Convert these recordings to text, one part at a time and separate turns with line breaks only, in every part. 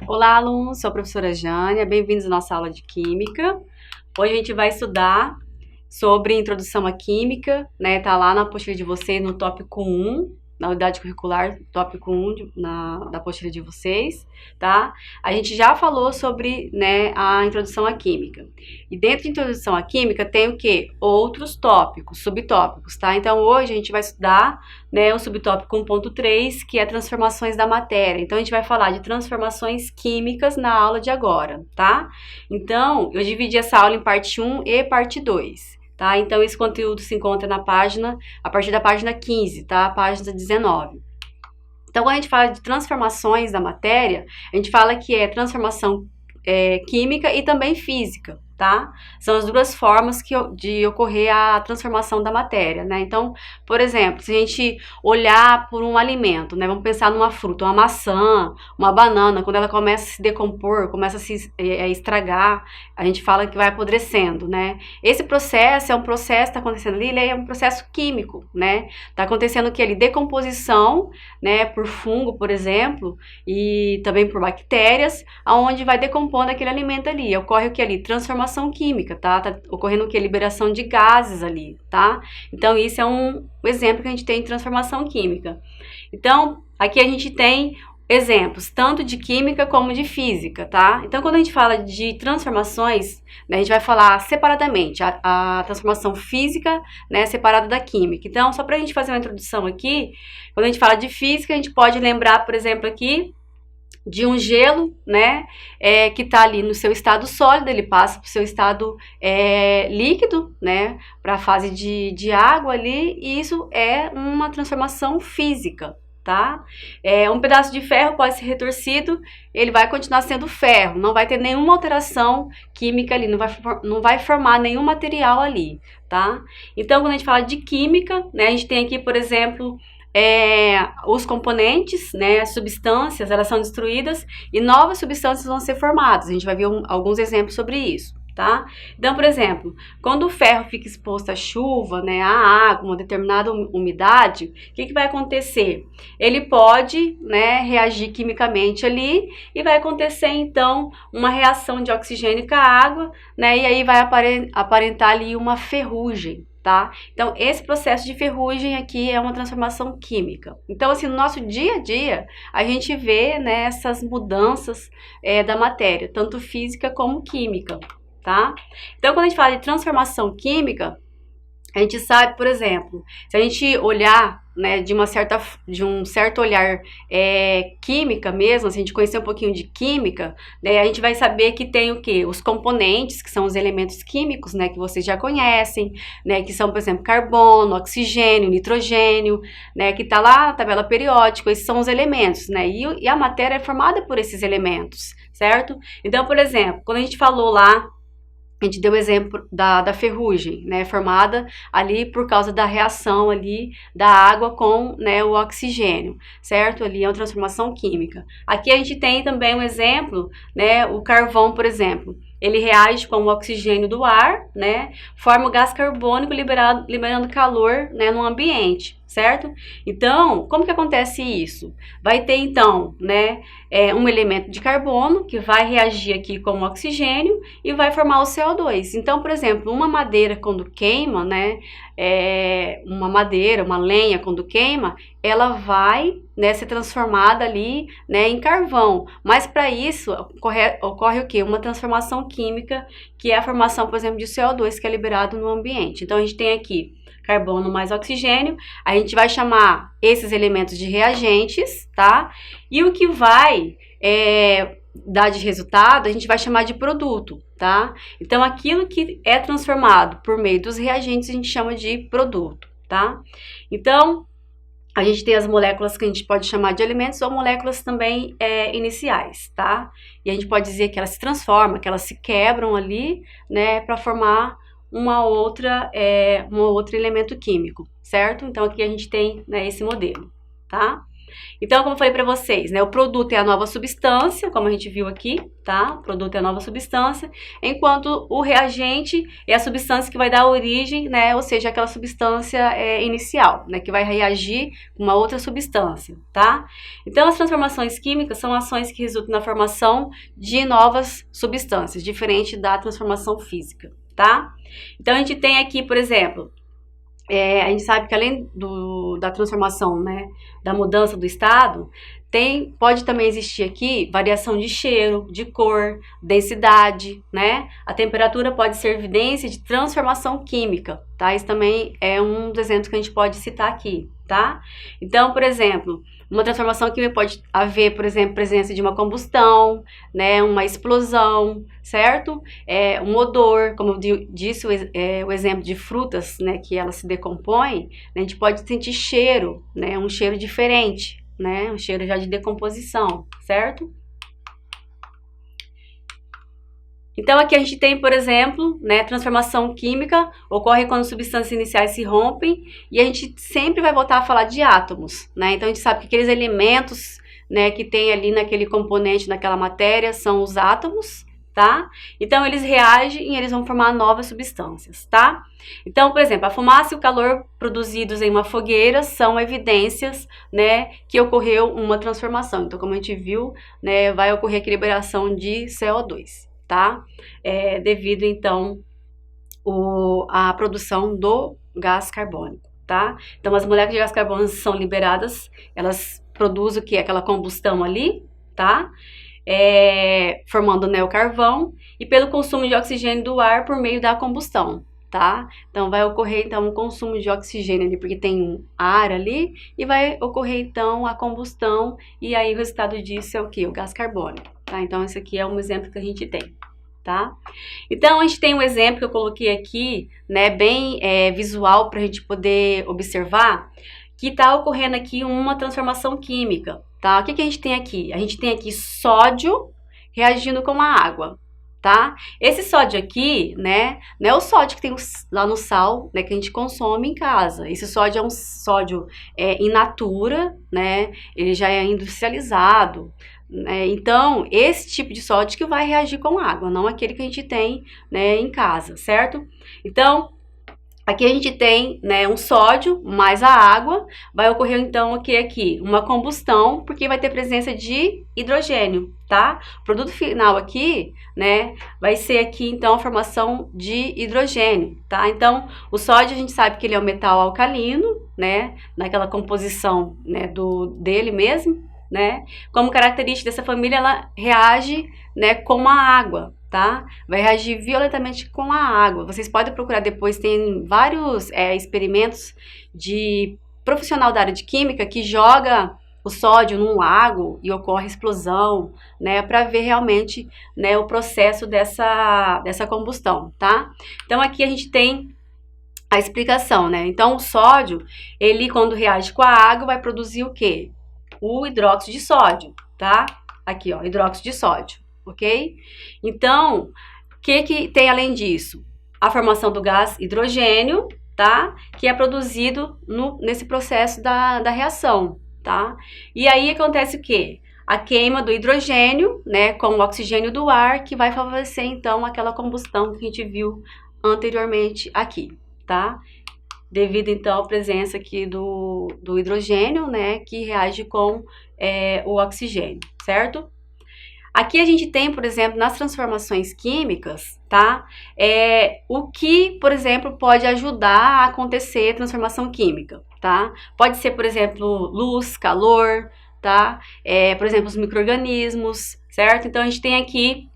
Olá, alunos, sou a professora Jânia, bem-vindos à nossa aula de Química. Hoje a gente vai estudar sobre Introdução à Química, né? Tá lá na apostila de vocês, no tópico 1, na unidade curricular, tópico 1 da apostila de vocês, tá? A gente já falou sobre, né, a Introdução à Química. E dentro de Introdução à Química tem o quê? Outros tópicos, subtópicos, tá? Então hoje a gente vai estudar, né, o subtópico 1.3, que é transformações da matéria. Então a gente vai falar de transformações químicas na aula de agora, tá? Então eu dividi essa aula em parte 1 e parte 2. Tá? Então, esse conteúdo se encontra na página, a partir da página 15, tá? Página 19. Então, quando a gente fala de transformações da matéria, a gente fala que é transformação química e também física, tá? São as duas formas de ocorrer a transformação da matéria, né? Então, por exemplo, se a gente olhar por um alimento, né? Vamos pensar numa fruta, uma maçã, uma banana, quando ela começa a se decompor, começa a se estragar, a gente fala que vai apodrecendo, né? Esse processo é um processo que está acontecendo ali, ele é um processo químico, né? Tá acontecendo o que ali? Decomposição, né? Por fungo, por exemplo, e também por bactérias, aonde vai decompondo aquele alimento ali. Ocorre o que ali? Transformação química, tá? Tá ocorrendo o que? Liberação de gases ali, tá? Então, isso é um exemplo que a gente tem de transformação química. Então, aqui a gente tem exemplos, tanto de química como de física, tá? Então, quando a gente fala de transformações, né, a gente vai falar separadamente, a transformação física, né, separada da química. Então, só pra gente fazer uma introdução aqui, quando a gente fala de física, a gente pode lembrar, por exemplo, aqui, de um gelo, né, que está ali no seu estado sólido, ele passa para o seu estado líquido, né, para a fase de água ali, e isso é uma transformação física, tá? Um pedaço de ferro pode ser retorcido, ele vai continuar sendo ferro, não vai ter nenhuma alteração química ali, não vai formar nenhum material ali, tá? Então, quando a gente fala de química, né, a gente tem aqui, por exemplo, os componentes, né, as substâncias, elas são destruídas e novas substâncias vão ser formadas. A gente vai ver alguns exemplos sobre isso, tá? Então, por exemplo, quando o ferro fica exposto à chuva, né, à água, uma determinada umidade, o que vai acontecer? Ele pode, né, reagir quimicamente ali e vai acontecer, então, uma reação de oxigênio com a água, né, e aí vai aparentar ali uma ferrugem. Tá? Então, esse processo de ferrugem aqui é uma transformação química. Então, assim, no nosso dia a dia, a gente vê, né, essas mudanças da matéria, tanto física como química, tá? Então, quando a gente fala de transformação química, a gente sabe, por exemplo, se a gente olhar, né, de um certo olhar química mesmo, se a gente conhecer um pouquinho de química, né, a gente vai saber que tem o quê? Os componentes, que são os elementos químicos, né, que vocês já conhecem, né, que são, por exemplo, carbono, oxigênio, nitrogênio, né, que tá lá na tabela periódica, esses são os elementos, né, e a matéria é formada por esses elementos, certo? Então, por exemplo, quando a gente falou lá, a gente deu o exemplo da ferrugem, né, formada ali por causa da reação ali da água com, né, o oxigênio, certo? Ali é uma transformação química. Aqui a gente tem também um exemplo, né, o carvão, por exemplo. Ele reage com o oxigênio do ar, né, forma o gás carbônico liberando calor, né, no ambiente, certo? Então, como que acontece isso? Vai ter, então, né, um elemento de carbono que vai reagir aqui com o oxigênio e vai formar o CO2. Então, por exemplo, uma madeira quando queima, né, uma lenha quando queima, ela vai, né, ser transformada ali, né, em carvão. Mas para isso ocorre o quê? Uma transformação química, que é a formação, por exemplo, de CO2 que é liberado no ambiente. Então a gente tem aqui carbono mais oxigênio, a gente vai chamar esses elementos de reagentes, tá? E o que vai dar de resultado, a gente vai chamar de produto, tá? Então, aquilo que é transformado por meio dos reagentes, a gente chama de produto, tá? Então, a gente tem as moléculas que a gente pode chamar de elementos ou moléculas também iniciais, tá? E a gente pode dizer que elas se transformam, que elas se quebram ali, né, para formar um outro elemento químico, certo? Então, aqui a gente tem, né, esse modelo, tá? Então, como eu falei para vocês, né, o produto é a nova substância, como a gente viu aqui, tá? O produto é a nova substância, enquanto o reagente é a substância que vai dar origem, né, ou seja, aquela substância inicial, né, que vai reagir com uma outra substância, tá? Então, as transformações químicas são ações que resultam na formação de novas substâncias, diferente da transformação física, tá? Então, a gente tem aqui, por exemplo, a gente sabe que além da transformação, né, da mudança do estado, pode também existir aqui variação de cheiro, de cor, densidade, né? A temperatura pode ser evidência de transformação química, tá? Isso também é um dos exemplos que a gente pode citar aqui, tá? Então, por exemplo, uma transformação química pode haver, por exemplo, presença de uma combustão, né, uma explosão, certo? Um odor, como eu disse, o exemplo de frutas, né, que elas se decompõem, né, a gente pode sentir cheiro, né, um cheiro diferente, né, um cheiro já de decomposição, certo? Então, aqui a gente tem, por exemplo, né, transformação química ocorre quando substâncias iniciais se rompem e a gente sempre vai voltar a falar de átomos, né? Então, a gente sabe que aqueles elementos, né, que tem ali naquele componente, naquela matéria, são os átomos, tá? Então, eles reagem e eles vão formar novas substâncias, tá? Então, por exemplo, a fumaça e o calor produzidos em uma fogueira são evidências, né, que ocorreu uma transformação. Então, como a gente viu, né, vai ocorrer aqui liberação de CO2. Tá? Devido, então, à produção do gás carbônico, tá? Então, as moléculas de gás carbônico são liberadas, elas produzem o que? Aquela combustão ali, tá? Formando, né, o carvão e pelo consumo de oxigênio do ar por meio da combustão, tá? Então, vai ocorrer, então, um consumo de oxigênio ali, porque tem ar ali, e vai ocorrer, então, a combustão, e aí o resultado disso é o que? O gás carbônico, tá? Então, esse aqui é um exemplo que a gente tem, tá? Então, a gente tem um exemplo que eu coloquei aqui, né, bem visual para a gente poder observar, que está ocorrendo aqui uma transformação química, tá? O que a gente tem aqui? A gente tem aqui sódio reagindo com a água, tá? Esse sódio aqui, né, não é o sódio que tem lá no sal, né, que a gente consome em casa. Esse sódio é um sódio in natura, né, ele já é industrializado, né? Então, esse tipo de sódio que vai reagir com água, não aquele que a gente tem, né, em casa, certo? Então, aqui a gente tem, né, um sódio mais a água, vai ocorrer então o que aqui? Uma combustão, porque vai ter presença de hidrogênio, tá? O produto final aqui, né, vai ser aqui então a formação de hidrogênio, tá? Então, o sódio a gente sabe que ele é um metal alcalino, né, naquela composição, né, dele mesmo, né? Como característica dessa família, ela reage, né, com a água, tá? Vai reagir violentamente com a água. Vocês podem procurar depois, tem vários experimentos de profissional da área de química que joga o sódio num lago e ocorre explosão, né, para ver realmente, né, o processo dessa combustão, tá? Então, aqui a gente tem a explicação, né? Então, o sódio, ele quando reage com a água, vai produzir o quê? O hidróxido de sódio, tá? Aqui, ó, hidróxido de sódio, ok? Então, o que tem além disso? A formação do gás hidrogênio, tá? Que é produzido nesse processo da reação, tá? E aí acontece o quê? A queima do hidrogênio, né, com o oxigênio do ar, que vai favorecer, então, aquela combustão que a gente viu anteriormente aqui, tá? Devido, então, à presença aqui do hidrogênio, né, que reage com o oxigênio, certo? Aqui a gente tem, por exemplo, nas transformações químicas, tá? O que, por exemplo, pode ajudar a acontecer a transformação química, tá? Pode ser, por exemplo, luz, calor, tá? Por exemplo, os micro-organismos, certo? Então, a gente tem aqui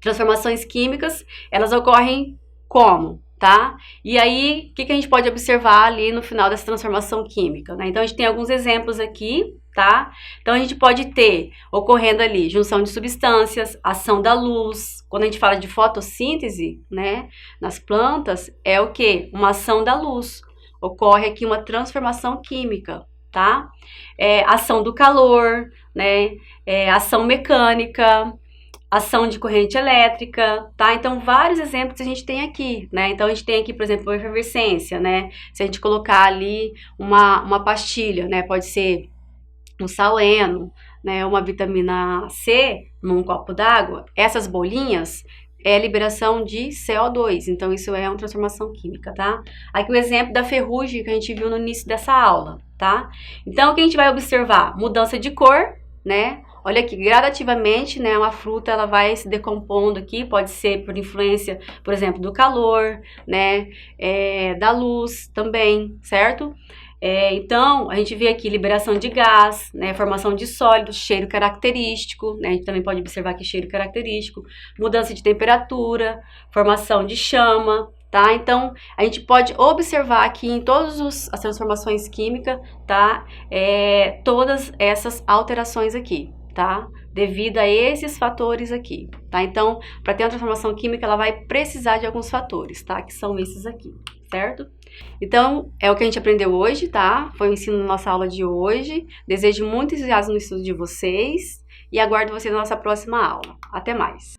transformações químicas, elas ocorrem como? Tá? E aí, o que a gente pode observar ali no final dessa transformação química, né? Então, a gente tem alguns exemplos aqui, tá? Então, a gente pode ter ocorrendo ali junção de substâncias, ação da luz. Quando a gente fala de fotossíntese, né, nas plantas, é o quê? Uma ação da luz. Ocorre aqui uma transformação química, tá? Ação do calor, né? Ação mecânica, ação de corrente elétrica, tá? Então, vários exemplos a gente tem aqui, né? Então, a gente tem aqui, por exemplo, a efervescência, né? Se a gente colocar ali uma pastilha, né? Pode ser um saleno, né, uma vitamina C num copo d'água, essas bolinhas é liberação de CO2, então isso é uma transformação química, tá? Aqui o exemplo da ferrugem que a gente viu no início dessa aula, tá? Então o que a gente vai observar? Mudança de cor, né? Olha aqui, gradativamente, né, uma fruta ela vai se decompondo aqui, pode ser por influência, por exemplo, do calor, né, da luz também, certo? Então, a gente vê aqui liberação de gás, né, formação de sólido, cheiro característico, né, a gente também pode observar aqui cheiro característico, mudança de temperatura, formação de chama, tá? Então, a gente pode observar aqui em todas as transformações químicas, tá? Todas essas alterações aqui, tá? Devido a esses fatores aqui, tá? Então, para ter uma transformação química, ela vai precisar de alguns fatores, tá? Que são esses aqui, certo? Então, é o que a gente aprendeu hoje, tá? Foi o ensino da nossa aula de hoje. Desejo muito entusiasmo no estudo de vocês e aguardo vocês na nossa próxima aula. Até mais!